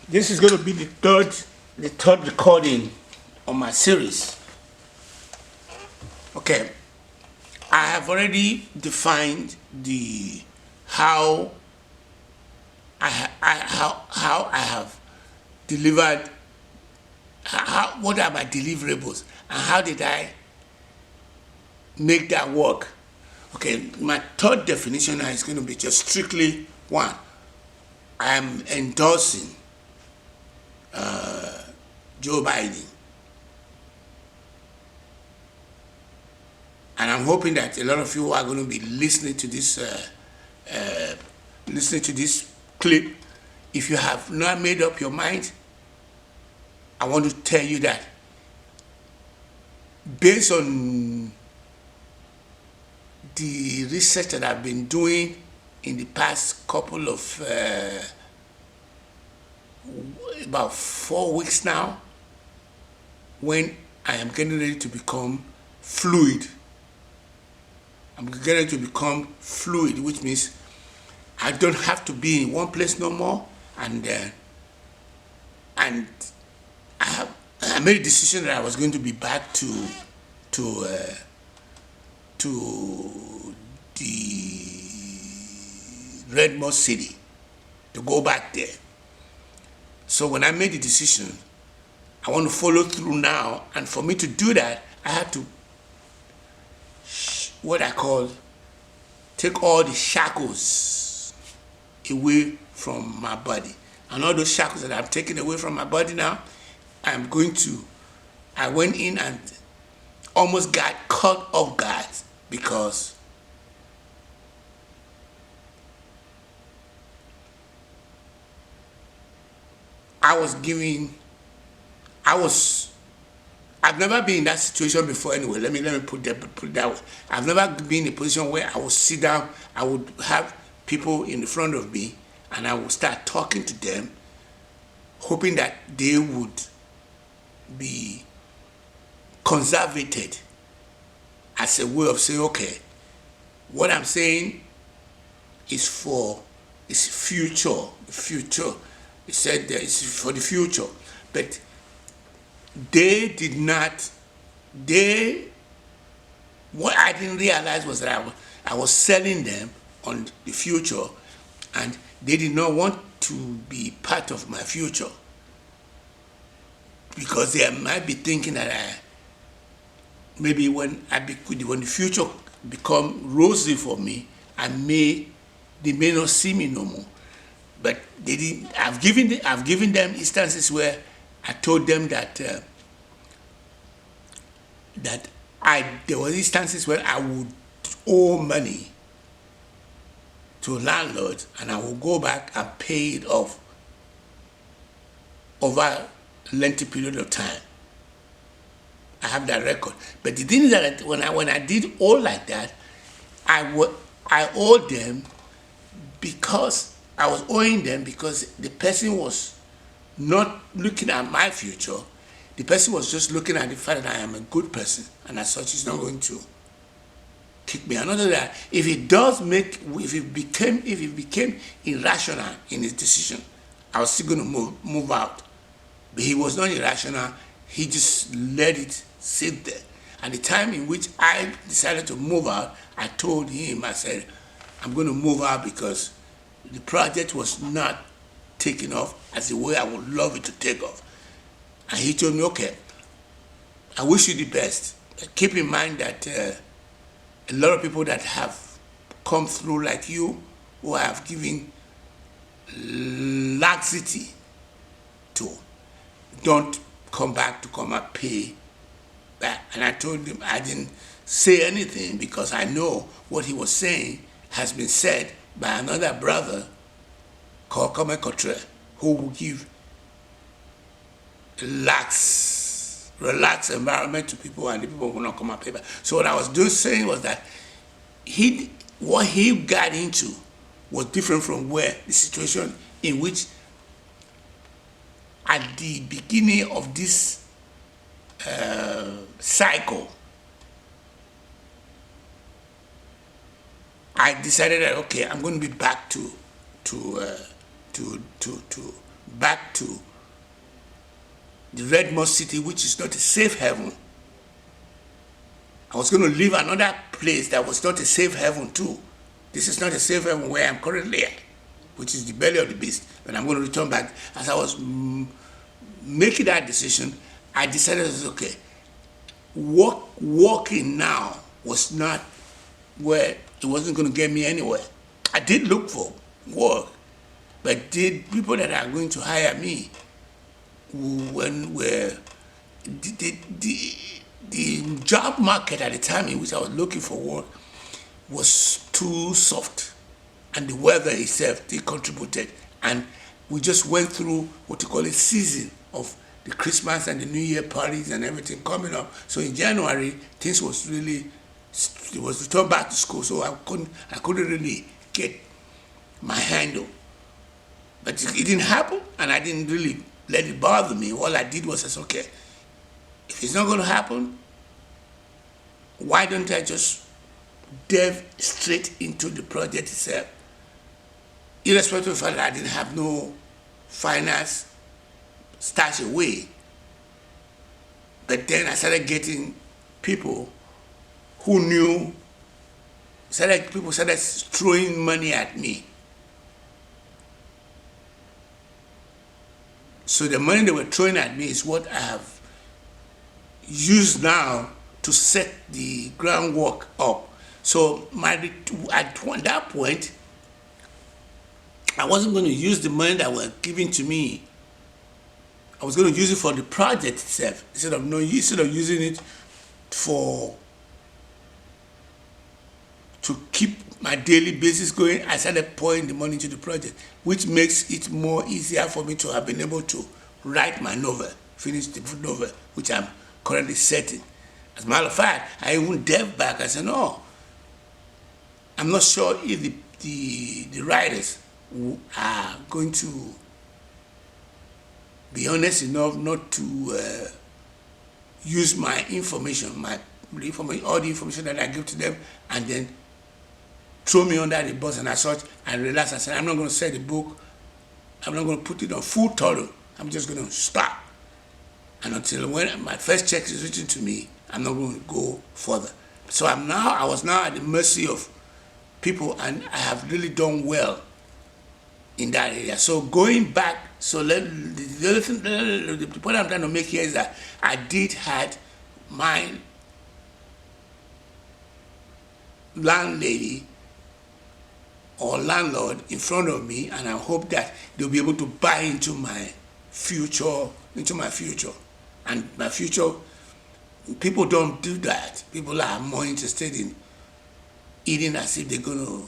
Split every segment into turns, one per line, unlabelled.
This is going to be the third recording on my series. Okay, I have already defined the how how I have delivered. What are my deliverables and how did I make that work? Okay, my third definition now is going to be just strictly one. I am endorsing Joe Biden. And I'm hoping that a lot of you are going to be listening to this clip. If you have not made up your mind, I want to tell you that based on the research that I've been doing in the past couple of about 4 weeks now, when I am getting ready to become fluid. I'm getting to become fluid, which means I don't have to be in one place no more, and I made a decision that I was going to be back to the Redmond City, to go back there. So when I made the decision, I want to follow through now, and for me to do that, I had to what I call take all the shackles away from my body. And all those shackles that I'm taking away from my body now, I went in and almost got caught off guard because I've never been in that situation before anyway. Let me put it that way. I've never been in a position where I would sit down, I would have people in front of me, and I would start talking to them, hoping that they would be conservated as a way of saying, okay, what I'm saying is future. It said that it's for the future. But what I didn't realize was that I was selling them on the future, and they did not want to be part of my future because they might be thinking that maybe when the future become rosy for me, they may not see me no more. But they didn't. I've given them instances where I told them that there were instances where I would owe money to landlords, and I will go back and pay it off over a lengthy period of time. I have that record. But the thing is that when I did all like that, I owed them because I was owing them because the person was not looking at my future. The person was just looking at the fact that I am a good person, and as such, he's not going to kick me. Another that if it became irrational in his decision, I was still going to move out. But he was not irrational. He just let it sit there. And the time in which I decided to move out, I told him, I said, I'm going to move out because the project was not taking off as the way I would love it to take off. And he told me, okay, I wish you the best. But keep in mind that a lot of people that have come through like you, who I have given laxity to, don't come back to come and pay back. And I told him I didn't say anything because I know what he was saying has been said by another brother called Come Cotre, who will give relaxed environment to people, and the people will not come and pay back. So what I was saying was that what he got into was different from where the situation in which at the beginning of this cycle, I decided that okay, I'm going to be back to back to the Red Mosque City, which is not a safe haven. I was going to leave another place that was not a safe haven too. This is not a safe haven where I'm currently at, which is the belly of the beast. But I'm going to return back. As I was making that decision, I decided, okay, walking now was not where it wasn't going to get me anywhere. I did look for work, but did people that are going to hire me when were the job market at the time in which I was looking for work was too soft, and the weather itself they contributed, and we just went through what you call a season of the Christmas and the New Year parties and everything coming up. So in January things was really, it was returned back to school, so I couldn't really get my handle. But it didn't happen, and I didn't really let it bother me. All I did was I said, okay, if it's not going to happen, why don't I just delve straight into the project itself? Irrespective of the fact that I didn't have no finance stash away. But then I started getting people who knew, people started throwing money at me. So the money they were throwing at me is what I have used now to set the groundwork up. So at that point, I wasn't going to use the money that were given to me. I was going to use it for the project itself instead of using it to keep my daily basis going. I started pouring the money into the project, which makes it more easier for me to have been able to write my novel, finish the novel, which I'm currently setting. As a matter of fact, I even delved back. I said, no, I'm not sure if the writers are going to be honest enough not to use my information, all the information that I give to them, and then throw me under the bus and as such. I realized, I said, I'm not going to sell the book. I'm not going to put it on full throttle. I'm just going to stop. And until when my first check is written to me, I'm not going to go further. So I was now at the mercy of people, and I have really done well in that area. So going back, the point I'm trying to make here is that I did had my landlady or landlord in front of me, and I hope that they'll be able to buy into my future, and my future. People don't do that. People are more interested in eating as if they're going to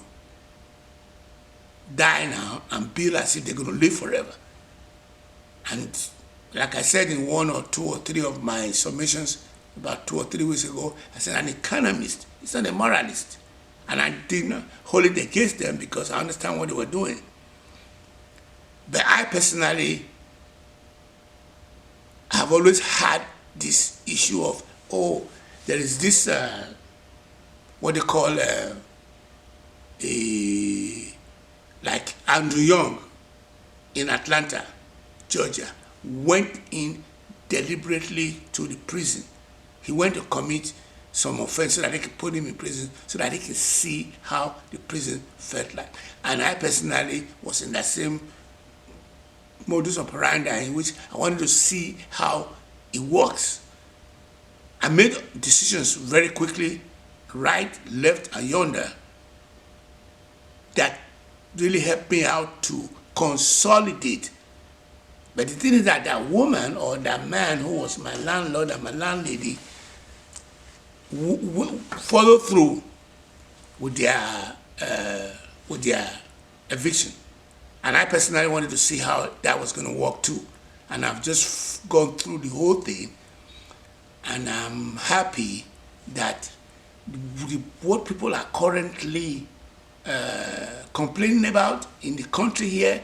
die now and build as if they're going to live forever. And like I said in 1 or 2 or 3 of my submissions about 2 or 3 weeks ago, I said an economist is not a moralist. And I did not hold it against them because I understand what they were doing. But I personally have always had this issue of, there is this, what they call like Andrew Young in Atlanta, Georgia, went in deliberately to the prison. He went to commit some offense so that they could put him in prison, so that they could see how the prison felt like. And I personally was in that same modus operandi in which I wanted to see how it works. I made decisions very quickly, right, left, and yonder, that really helped me out to consolidate. But the thing is that that woman or that man who was my landlord and my landlady follow through with their eviction. And I personally wanted to see how that was going to work too. And I've just gone through the whole thing, and I'm happy that what people are currently complaining about in the country here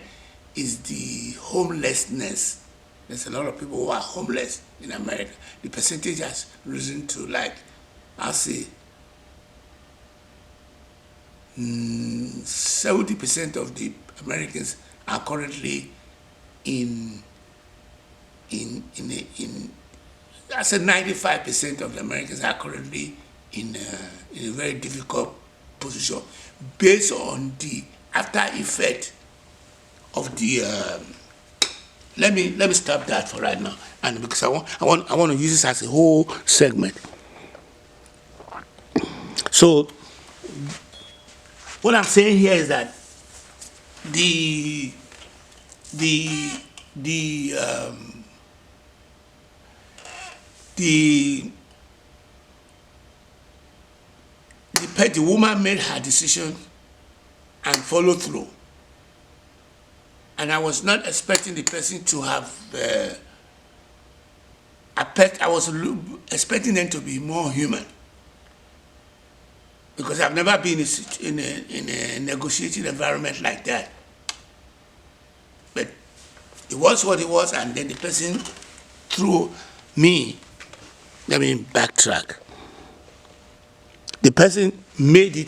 is the homelessness. There's a lot of people who are homeless in America. The percentage has risen to, like, I'll say 70% of the Americans are currently in I said 95% of the Americans are currently in a very difficult position based on the after effect of the. Let me stop that for right now, and because I want to use this as a whole segment. So what I'm saying here is that the woman made her decision and followed through, and I was not expecting the person to have. I was expecting them to be more human, because I've never been in a negotiating environment like that. But it was what it was, and then the person threw me. Let me backtrack. The person made a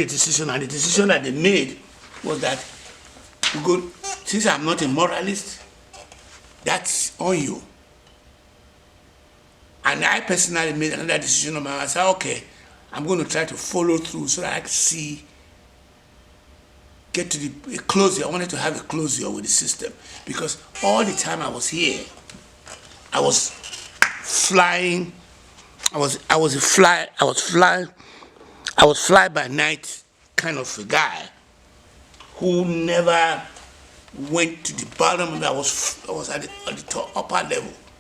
decision, and the decision that they made was that, since I'm not a moralist, that's on you. And I personally made another decision on my own. I said, okay, I'm going to try to follow through so that I can get to a closure. I wanted to have a closure with the system, because all the time I was here, I was flying. I was fly by night kind of a guy who never went to the bottom. I was at the upper level.